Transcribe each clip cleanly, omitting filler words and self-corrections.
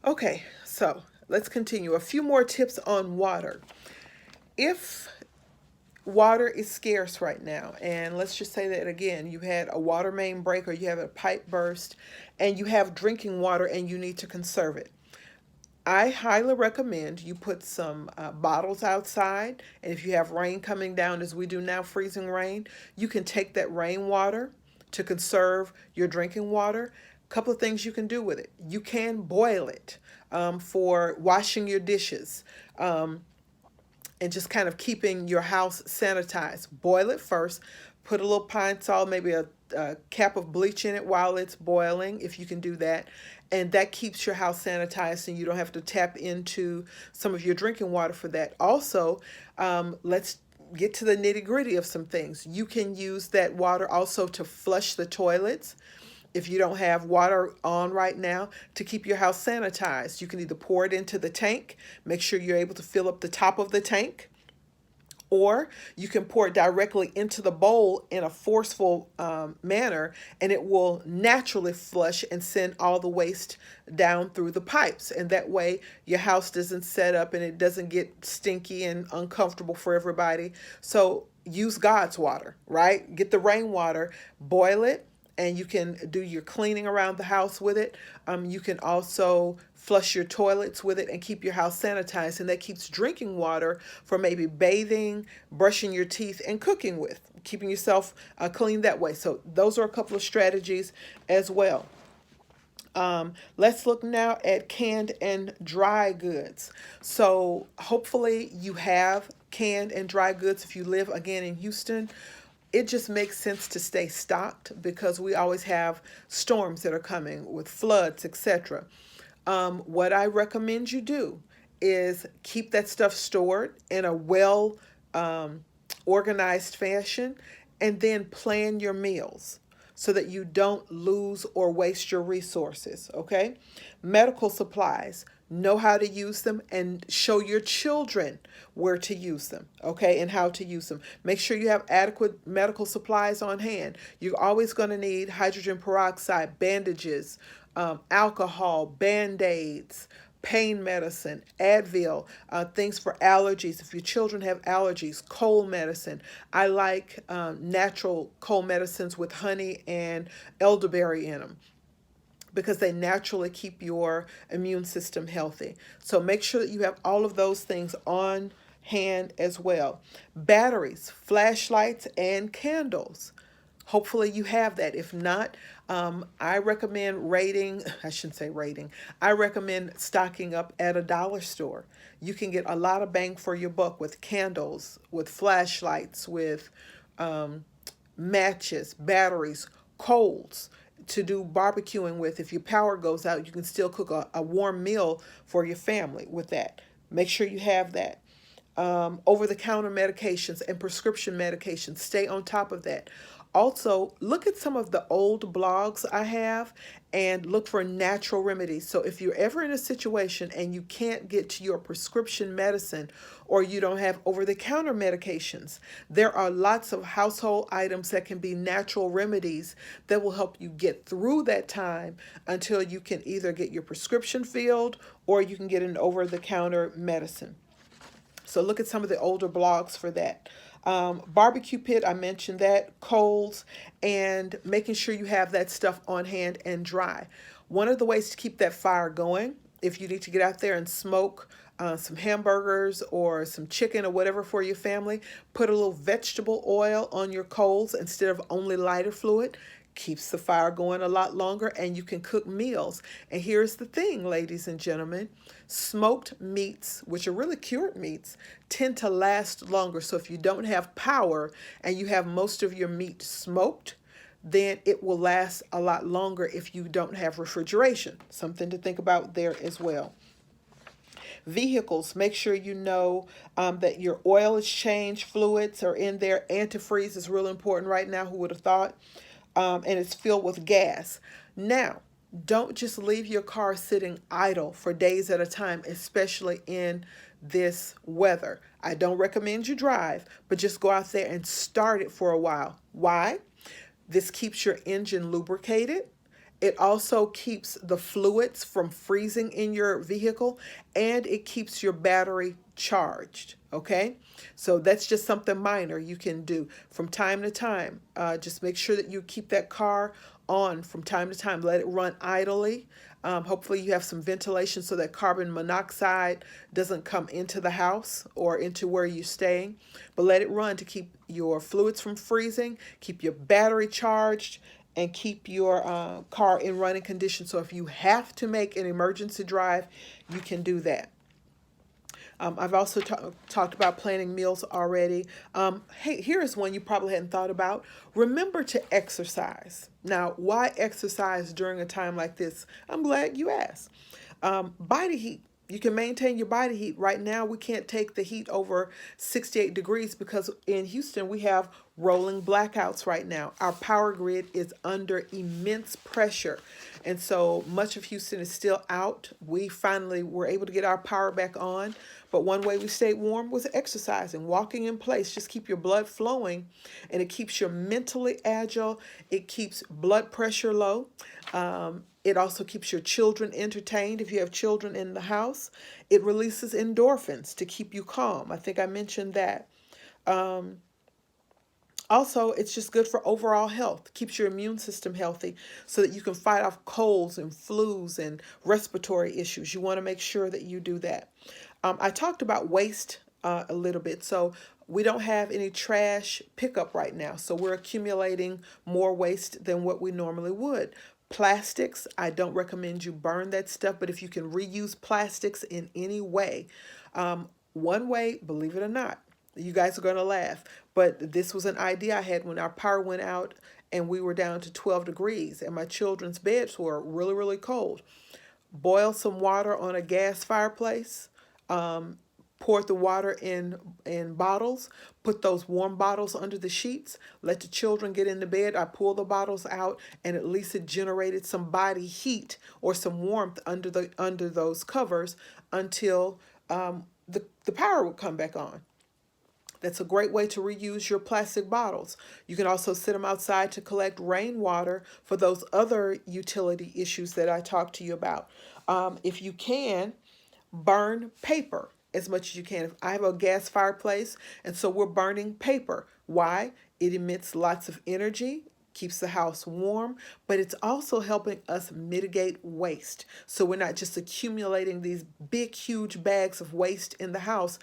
Okay, so let's continue. A few more tips on water. If water is scarce right now, and let's just say that again, you had a water main break or you have a pipe burst and you have drinking water and you need to conserve it. I highly recommend you put some bottles outside, and if you have rain coming down, as we do now, freezing rain, you can take that rainwater to conserve your drinking water. A couple of things you can do with it. You can boil it for washing your dishes. And just kind of keeping your house sanitized. Boil it first. Put a little pine salt, maybe a cap of bleach in it while it's boiling, if you can do that. And that keeps your house sanitized and you don't have to tap into some of your drinking water for that. Also, let's get to the nitty gritty of some things. You can use that water also to flush the toilets if you don't have water on right now to keep your house sanitized. You can either pour it into the tank, make sure you're able to fill up the top of the tank, or you can pour it directly into the bowl in a forceful manner, and it will naturally flush and send all the waste down through the pipes. And that way, your house doesn't set up and it doesn't get stinky and uncomfortable for everybody. So use God's water, right? Get the rainwater, boil it, and you can do your cleaning around the house with it. You can also flush your toilets with it and keep your house sanitized. And that keeps drinking water for maybe bathing, brushing your teeth, and cooking with, keeping yourself clean that way. So, those are a couple of strategies as well. Let's look now at canned and dry goods. So, hopefully, you have canned and dry goods if you live again in Houston. It just makes sense to stay stocked because we always have storms that are coming with floods, etc. What I recommend you do is keep that stuff stored in a well organized fashion and then plan your meals so that you don't lose or waste your resources, okay? Medical supplies, know how to use them and show your children where to use them, okay, and how to use them. Make sure you have adequate medical supplies on hand. You're always going to need hydrogen peroxide, bandages, alcohol, band-aids, pain medicine, Advil, things for allergies. If your children have allergies, cold medicine. I like natural cold medicines with honey and elderberry in them because they naturally keep your immune system healthy. So make sure that you have all of those things on hand as well. Batteries, flashlights, and candles. Hopefully you have that. If not, I recommend I shouldn't say rating, I recommend stocking up at a dollar store. You can get a lot of bang for your buck with candles, with flashlights, with matches, batteries, coals to do barbecuing with. If your power goes out, you can still cook a warm meal for your family with that. Make sure you have that. Over the counter medications and prescription medications, stay on top of that. Also, look at some of the old blogs I have and look for natural remedies. So, if you're ever in a situation and you can't get to your prescription medicine or you don't have over the counter medications, there are lots of household items that can be natural remedies that will help you get through that time until you can either get your prescription filled or you can get an over the counter medicine. So look at some of the older blogs for that. Barbecue pit, I mentioned that, coals, and making sure you have that stuff on hand and dry. One of the ways to keep that fire going, if you need to get out there and smoke some hamburgers or some chicken or whatever for your family, put a little vegetable oil on your coals instead of only lighter fluid. Keeps the fire going a lot longer and you can cook meals. And here's the thing, ladies and gentlemen, smoked meats, which are really cured meats, tend to last longer. So if you don't have power and you have most of your meat smoked, then it will last a lot longer if you don't have refrigeration. Something to think about there as well. Vehicles, make sure you know that your oil is changed, fluids are in there. Antifreeze is real important right now. Who would have thought? And it's filled with gas. Now, don't just leave your car sitting idle for days at a time, especially in this weather. I don't recommend you drive, but just go out there and start it for a while. Why? This keeps your engine lubricated. It also keeps the fluids from freezing in your vehicle, and it keeps your battery charged. Okay, so that's just something minor you can do from time to time. Just make sure that you keep that car on from time to time. Let it run idly. Hopefully, you have some ventilation so that carbon monoxide doesn't come into the house or into where you're staying. But let it run to keep your fluids from freezing, keep your battery charged, and keep your car in running condition. So if you have to make an emergency drive, you can do that. I've also talked about planning meals already. Hey, here is one you probably hadn't thought about. Remember to exercise. Now, why exercise during a time like this? I'm glad you asked. Body heat. You can maintain your body heat. Right now, we can't take the heat over 68 degrees because in Houston, we have rolling blackouts right now. Our power grid is under immense pressure. And so much of Houston is still out. We finally were able to get our power back on. But one way we stayed warm was exercising, walking in place. Just keep your blood flowing, and it keeps you mentally agile. It keeps blood pressure low. It also keeps your children entertained if you have children in the house. It releases endorphins to keep you calm. I think I mentioned that. Also, it's just good for overall health. Keeps your immune system healthy so that you can fight off colds and flus and respiratory issues. You want to make sure that you do that. I talked about waste a little bit. So we don't have any trash pickup right now. So we're accumulating more waste than what we normally would. Plastics, I don't recommend you burn that stuff, but if you can reuse plastics in any way, one way, believe it or not, you guys are going to laugh, but this was an idea I had when our power went out and we were down to 12 degrees and my children's beds were really, really cold. Boil some water on a gas fireplace, poured the water in bottles, put those warm bottles under the sheets, let the children get into bed. I pulled the bottles out, and at least it generated some body heat or some warmth under those covers until the power would come back on. That's a great way to reuse your plastic bottles. You can also sit them outside to collect rainwater for those other utility issues that I talked to you about. If you can, burn paper as much as you can. I have a gas fireplace, and so we're burning paper. Why? It emits lots of energy, keeps the house warm, but it's also helping us mitigate waste. So we're not just accumulating these big, huge bags of waste in the house.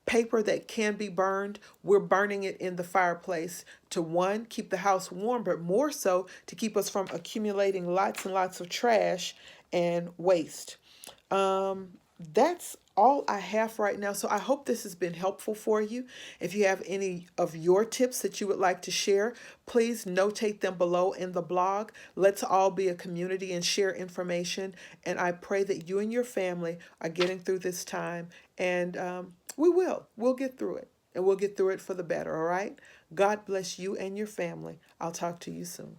Paper that can be burned, we're burning it in the fireplace to one, keep the house warm, but more so to keep us from accumulating lots and lots of trash and waste. That's all I have right now. So I hope this has been helpful for you. If you have any of your tips that you would like to share, please notate them below in the blog. Let's all be a community and share information. And I pray that you and your family are getting through this time. And we will. We'll get through it. And we'll get through it for the better, all right? God bless you and your family. I'll talk to you soon.